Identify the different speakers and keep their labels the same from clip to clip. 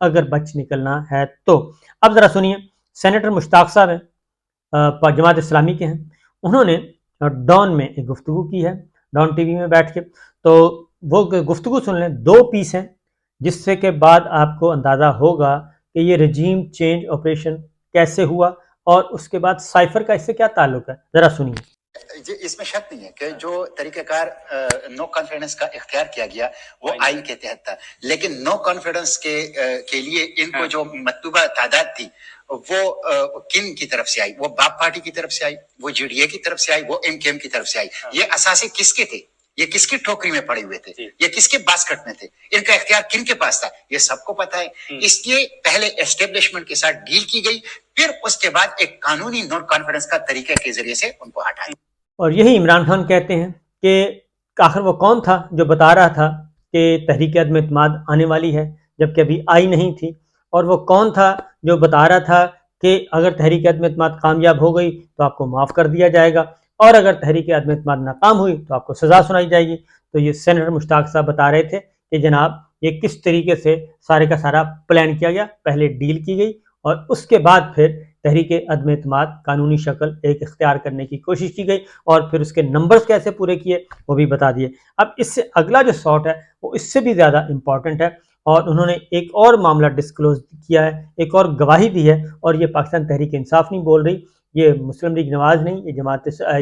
Speaker 1: اگر بچ نکلنا ہے تو۔ اب ذرا سنیے، سینیٹر مشتاق صاحب ہیں، جماعت اسلامی کے ہیں، انہوں نے ڈان میں ایک گفتگو کی ہے، ڈان ٹی وی میں بیٹھ کے، تو وہ گفتگو سن لیں، 2 پیس ہیں، جس سے کے بعد آپ کو اندازہ ہوگا کہ یہ رجیم چینج آپریشن کیسے ہوا اور اس کے بعد سائفر کا اس سے کیا تعلق ہے، ذرا سنیے۔
Speaker 2: اس میں شک نہیں ہے کہ جو طریقہ کار نو کانفیڈنس کا اختیار کیا گیا وہ آئین کے تحت تھا، لیکن نو کانفیڈنس کے لیے ان کو جو مطلوبہ تعداد تھی وہ کن کی طرف سے آئی؟ وہ باپ پارٹی کی طرف سے آئی، وہ جی ڈی اے کی طرف سے آئی، وہ ایم کے ایم کی طرف سے آئی۔ یہ اثاثے کس کے تھے؟ یہ کس کی ٹوکری میں پڑے ہوئے تھے؟ یہ کس کے باسکٹ میں تھے؟ ان کا اختیار کن کے پاس تھا؟ یہ سب کو پتا ہے۔ اس لیے پہلے اسٹیبلشمنٹ کے ساتھ ڈیل کی گئی، پھر اس کے بعد ایک قانونی نو کانفیڈنس کا طریقہ کے ذریعے سے ان کو ہٹایا۔
Speaker 1: اور یہی عمران خان کہتے ہیں کہ آخر وہ کون تھا جو بتا رہا تھا کہ تحریک عدم اعتماد آنے والی ہے جبکہ ابھی آئی نہیں تھی، اور وہ کون تھا جو بتا رہا تھا کہ اگر تحریک عدم اعتماد کامیاب ہو گئی تو آپ کو معاف کر دیا جائے گا، اور اگر تحریک عدم اعتماد ناکام ہوئی تو آپ کو سزا سنائی جائے گی۔ تو یہ سینیٹر مشتاق صاحب بتا رہے تھے کہ جناب یہ کس طریقے سے سارے کا سارا پلان کیا گیا، پہلے ڈیل کی گئی اور اس کے بعد پھر تحریک عدم اعتماد قانونی شکل ایک اختیار کرنے کی کوشش کی گئی، اور پھر اس کے نمبرز کیسے پورے کیے وہ بھی بتا دیے۔ اب اس سے اگلا جو ساٹ ہے وہ اس سے بھی زیادہ امپورٹنٹ ہے، اور انہوں نے ایک اور معاملہ ڈسکلوز کیا ہے، ایک اور گواہی دی ہے، اور یہ پاکستان تحریک انصاف نہیں بول رہی، یہ مسلم لیگ نواز نہیں،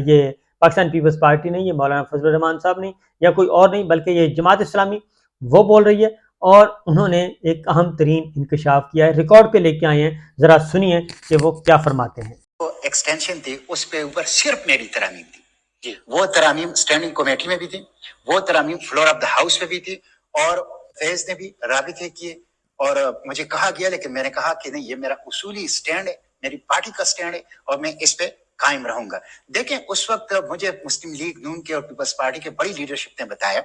Speaker 1: یہ پاکستان پیپلز پارٹی نہیں، یہ مولانا فضل الرحمان صاحب نہیں، یا کوئی اور نہیں، بلکہ یہ جماعت اسلامی وہ بول رہی ہے، اور انہوں نے ایک اہم ترین انکشاف کیا ہے، ریکارڈ پہ لے کے آئے ہیں، ذرا سنیے کہ وہ کیا فرماتے ہیں۔
Speaker 2: وہ ایکسٹینشن تھی، اس پہ اوپر صرف میری ترامیم تھی، وہ ترامیم اسٹینڈنگ کمیٹی میں بھی تھی، وہ ترامیم فلور آف دا ہاؤس پہ بھی تھی، اور فیض نے بھی رابطے کیے، اور مجھے کہا گیا، لیکن میں نے کہا کہ نہیں، یہ میرا اصولی سٹینڈ ہے، میری پارٹی کا سٹینڈ ہے، اور میں اس پہ قائم رہوں گا۔ دیکھیں اس وقت مجھے مسلم لیگ نون کے اور پیپلز پارٹی کے بڑی لیڈرشپ نے بتایا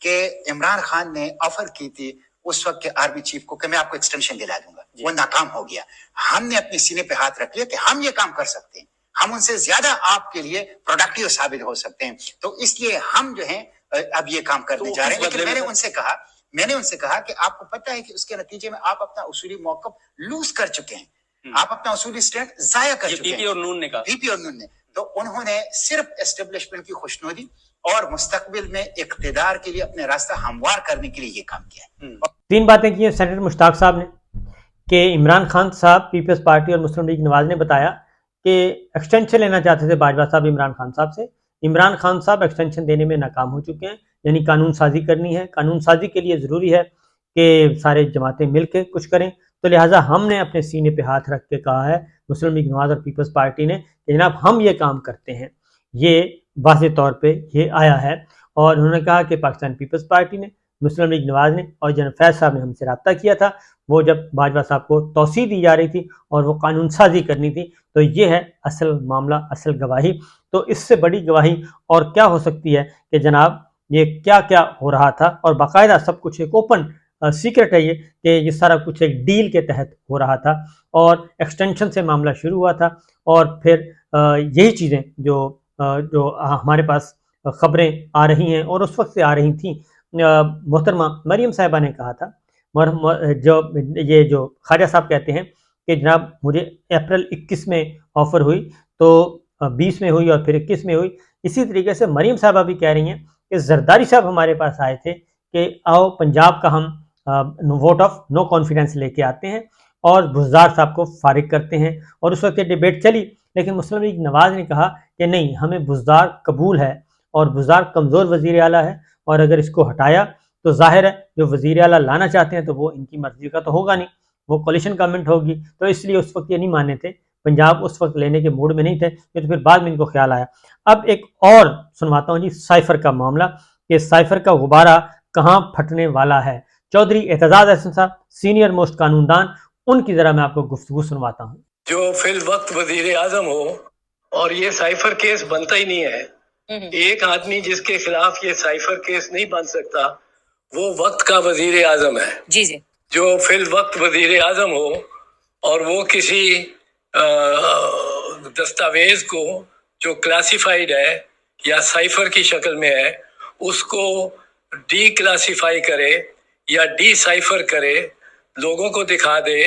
Speaker 2: کہ عمران خان نے آفر کی تھی اس وقت کے آرمی چیف کو کہ میں آپ کو ایکسٹینشن دلا دوں گا، وہ ناکام ہو گیا۔ ہم نے اپنے سینے پہ ہاتھ رکھ لیا کہ ہم یہ کام کر سکتے ہیں، ہم ان سے زیادہ آپ کے لیے پروڈکٹیو ثابت ہو سکتے ہیں، تو اس لیے ہم جو ہیں اب یہ کام کرنے جا رہے ہیں۔ لیکن میں نے ان سے کہا کہ آپ کو پتہ ہے کہ اس کے نتیجے میں آپ اپنا اصولی موقف لوز کر چکے ہیں، آپ اپنا اصولی سٹینڈ ضائع کر چکے ہیں۔ پی پی اور نون نے تو انہوں نے صرف اسٹیبلشمنٹ کی خوشنودی اور مستقبل میں اقتدار کے لیے اپنے راستہ ہموار کرنے کے لیے یہ کام کیا ہے۔
Speaker 1: 3 باتیں کی ہیں سینیٹر مشتاق صاحب نے کہ عمران خان صاحب پیپلز پارٹی اور مسلم لیگ نواز نے بتایا کہ ایکسٹینشن لینا چاہتے تھے باجوہ صاحب عمران خان صاحب سے، عمران خان صاحب ایکسٹینشن دینے میں ناکام ہو چکے ہیں، یعنی قانون سازی کرنی ہے، قانون سازی کے لیے ضروری ہے کہ سارے جماعتیں مل کے کچھ کریں، تو لہٰذا ہم نے اپنے سینے پہ ہاتھ رکھ کے کہا ہے مسلم لیگ نواز اور پیپلز پارٹی نے کہ جناب ہم یہ کام کرتے ہیں، یہ واضح طور پہ یہ آیا ہے، اور انہوں نے کہا کہ پاکستان پیپلز پارٹی نے، مسلم لیگ نواز نے اور جنرل فیض صاحب نے ہم سے رابطہ کیا تھا، وہ جب باجوہ صاحب کو توسیع دی جا رہی تھی اور وہ قانون سازی کرنی تھی، تو یہ ہے اصل معاملہ، اصل گواہی۔ تو اس سے بڑی گواہی اور کیا ہو سکتی ہے کہ جناب یہ کیا کیا ہو رہا تھا، اور باقاعدہ سب کچھ ایک اوپن سیکرٹ ہے یہ کہ یہ سارا کچھ ایک ڈیل کے تحت ہو رہا تھا، اور ایکسٹینشن سے معاملہ شروع ہوا تھا، اور پھر یہی چیزیں جو ہمارے پاس خبریں آ رہی ہیں اور اس وقت سے آ رہی تھیں، محترمہ مریم صاحبہ نے کہا تھا، جو خواجہ صاحب کہتے ہیں کہ جناب مجھے اپریل 21 میں آفر ہوئی، تو 20 میں ہوئی اور پھر 21 میں ہوئی، اسی طریقے سے مریم صاحبہ بھی کہہ رہی ہیں کہ زرداری صاحب ہمارے پاس آئے تھے کہ آؤ پنجاب کا ہم ووٹ آف نو کانفیڈنس لے کے آتے ہیں اور بزدار صاحب کو فارغ کرتے ہیں، اور اس وقت یہ ڈیبیٹ چلی، لیکن مسلم لیگ نواز نے کہا کہ نہیں، ہمیں بزدار قبول ہے، اور بزدار کمزور وزیر اعلیٰ ہے، اور اگر اس کو ہٹایا تو ظاہر ہے جو وزیر اعلیٰ لانا چاہتے ہیں تو وہ ان کی مرضی کا تو ہوگا نہیں، وہ کولیشن گورنمنٹ ہوگی، تو اس لیے اس وقت یہ نہیں مانے تھے، پنجاب اس وقت لینے کے موڈ میں نہیں تھے، یہ تو پھر بعد میں ان کو خیال آیا۔ اب ایک اور سنواتا ہوں جی سائفر کا معاملہ، کہ سائفر کا غبارہ کہاں پھٹنے والا ہے۔ چودھری اعتزاز احسن صاحب سینئر موسٹ قانون دان، ان کی ذرا میں آپ کو گفتگو سنواتا ہوں۔
Speaker 3: جو فی الوقت وزیر اعظم ہو اور یہ سائفر کیس بنتا ہی نہیں ہے، ایک آدمی جس کے خلاف یہ سائفر کیس نہیں بن سکتا وہ وقت کا وزیر اعظم ہے۔ جی جو فی الوقت وزیر اعظم ہو اور وہ کسی دستاویز کو جو کلاسیفائیڈ ہے یا سائفر کی شکل میں ہے اس کو ڈی کلاسیفائی کرے یا ڈی سائفر کرے لوگوں کو دکھا دے،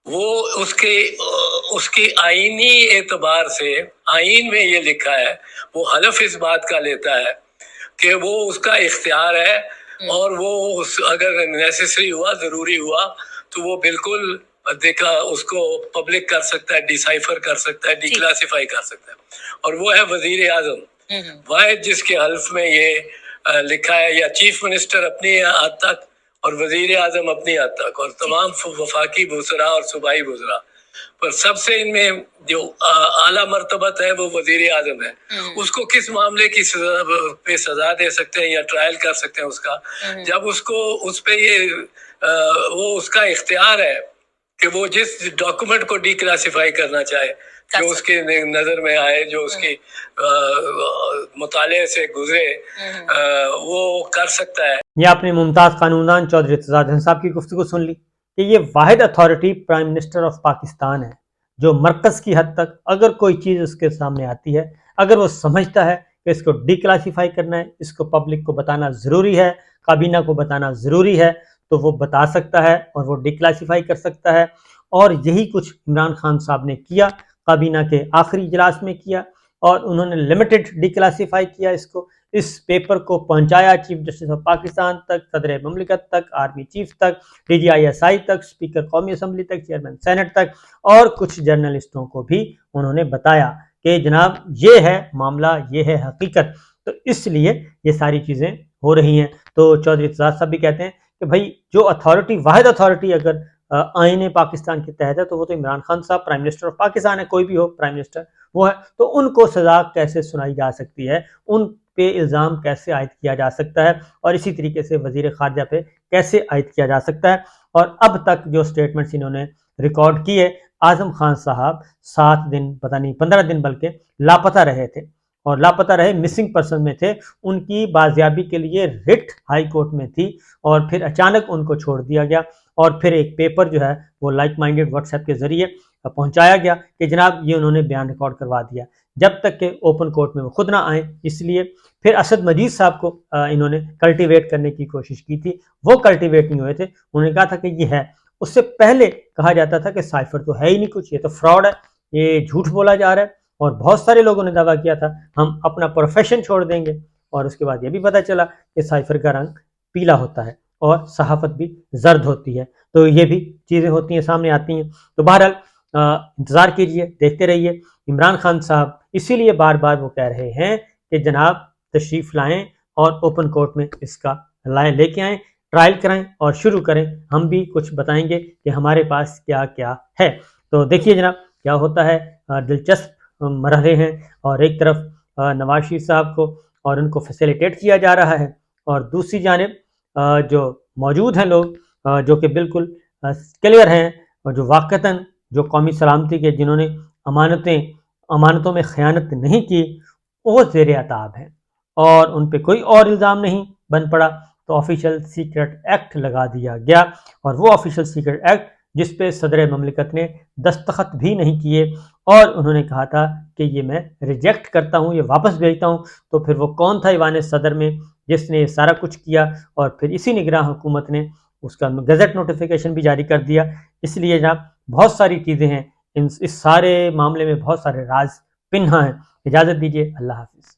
Speaker 3: وہ اس کی آئینی اعتبار سے، آئین میں یہ لکھا ہے، وہ حلف اس بات کا لیتا ہے کہ وہ اس کا اختیار ہے، اور وہ اگر نیسیسری ہوا، ضروری ہوا، تو وہ بالکل اس کو پبلک کر سکتا ہے، ڈیسائفر کر سکتا ہے، ڈی کلاسیفائی کر سکتا ہے، اور وہ ہے وزیر اعظم واحد جس کے حلف میں یہ لکھا ہے، یا چیف منسٹر اپنی حد تک اور وزیر اعظم اپنی حد تک، اور تمام وفاقی وزراء اور صوبائی وزراء، پر سب سے ان میں جو اعلیٰ مرتبت ہے وہ وزیر اعظم ہے۔ اس کو کس معاملے کی پہ سزا دے سکتے ہیں یا ٹرائل کر سکتے ہیں اس کا، جب اس پہ یہ وہ اس کا اختیار ہے کہ وہ جس ڈاکومنٹ کو ڈی کلاسیفائی کرنا چاہے، جو اس کے نظر میں آئے، جو اس کی مطالعے سے گزرے، وہ کر سکتا ہے۔
Speaker 1: یہ آپ نے ممتاز قانوندان چودھری ارتضیٰ جہاں صاحب کی گفتگو سن لی کہ یہ واحد authority prime minister of Pakistan ہے جو مرکز کی حد تک اگر کوئی چیز اس کے سامنے آتی ہے، اگر وہ سمجھتا ہے کہ اس کو ڈی کلاسیفائی کرنا ہے، اس کو پبلک کو بتانا ضروری ہے، کابینہ کو بتانا ضروری ہے، تو وہ بتا سکتا ہے اور وہ ڈی کلاسیفائی کر سکتا ہے۔ اور یہی کچھ عمران خان صاحب نے کیا، کابینہ کے آخری اجلاس میں کیا، اور انہوں نے لمیٹڈ ڈی کلاسیفائی کیا اس پیپر کو پہنچایا چیف جسٹس آف پاکستان تک، صدر مملکت تک، آرمی چیف تک، D G I S I تک، اسپیکر قومی اسمبلی تک، چیئرمین سینٹ تک، اور کچھ جرنلسٹوں کو بھی انہوں نے بتایا کہ جناب یہ ہے معاملہ، یہ ہے حقیقت، تو اس لیے یہ ساری چیزیں ہو رہی ہیں۔ تو چودھری ارتضیٰ صاحب بھی کہتے ہیں کہ بھائی جو اتھارٹی، واحد اتھارٹی اگر آئین پاکستان کے تحت ہے تو وہ تو عمران خان صاحب پرائم منسٹر آف پاکستان ہے، کوئی بھی ہو پرائم منسٹر وہ ہے، تو ان کو سزا کیسے سنائی جا سکتی ہے، ان پہ الزام کیسے عائد کیا جا سکتا ہے، اور اسی طریقے سے وزیر خارجہ پہ کیسے عائد کیا جا سکتا ہے۔ اور اب تک جو سٹیٹمنٹس انہوں نے ریکارڈ کیے، اعظم خان صاحب 7 دن، پتہ نہیں 15 دن بلکہ لاپتہ رہے تھے، اور لاپتہ رہے، مسنگ پرسن میں تھے، ان کی بازیابی کے لیے رٹ ہائی کورٹ میں تھی، اور پھر اچانک ان کو چھوڑ دیا گیا، اور پھر ایک پیپر جو ہے وہ لائک مائنڈڈ واٹس ایپ کے ذریعے پہنچایا گیا کہ جناب یہ انہوں نے بیان ریکارڈ کروا دیا، جب تک کہ اوپن کورٹ میں وہ خود نہ آئیں۔ اس لیے پھر اسد مجید صاحب کو انہوں نے کلٹیویٹ کرنے کی کوشش کی تھی، وہ کلٹیویٹ نہیں ہوئے تھے، انہوں نے کہا تھا کہ یہ ہے، اس سے پہلے کہا جاتا تھا کہ سائفر تو ہے ہی نہیں کچھ، یہ تو فراڈ ہے، یہ جھوٹ بولا جا رہا ہے، اور بہت سارے لوگوں نے دعویٰ کیا تھا ہم اپنا پروفیشن چھوڑ دیں گے، اور اس کے بعد یہ بھی پتہ چلا کہ سائفر کا رنگ پیلا ہوتا ہے اور صحافت بھی زرد ہوتی ہے، تو یہ بھی چیزیں ہوتی ہیں، سامنے آتی ہیں۔ تو بہرحال انتظار کیجئے، دیکھتے رہیے۔ عمران خان صاحب اسی لیے بار بار وہ کہہ رہے ہیں کہ جناب تشریف لائیں اور اوپن کورٹ میں اس کا لے کے آئیں، ٹرائل کرائیں اور شروع کریں، ہم بھی کچھ بتائیں گے کہ ہمارے پاس کیا کیا ہے۔ تو دیکھیے جناب کیا ہوتا ہے، دلچسپ مرحلے ہیں، اور ایک طرف نواز شریف صاحب کو اور ان کو فیسیلیٹیٹ کیا جا رہا ہے، اور دوسری جانب جو موجود ہیں لوگ جو کہ بالکل کلیئر ہیں، اور جو واقعتاً جو قومی سلامتی کے جنہوں نے امانتوں میں خیانت نہیں کی، وہ زیر عتاب ہیں، اور ان پہ کوئی اور الزام نہیں بن پڑا، تو آفیشل سیکرٹ ایکٹ لگا دیا گیا، اور وہ آفیشل سیکرٹ ایکٹ جس پہ صدر مملکت نے دستخط بھی نہیں کیے، اور انہوں نے کہا تھا کہ یہ میں ریجیکٹ کرتا ہوں، یہ واپس بھیجتا ہوں، تو پھر وہ کون تھا ایوان صدر میں جس نے یہ سارا کچھ کیا، اور پھر اسی نگراں حکومت نے اس کا گزٹ نوٹیفیکیشن بھی جاری کر دیا۔ اس لیے جناب بہت ساری چیزیں ہیں، اس سارے معاملے میں بہت سارے راز پنہاں ہیں۔ اجازت دیجیے، اللہ حافظ۔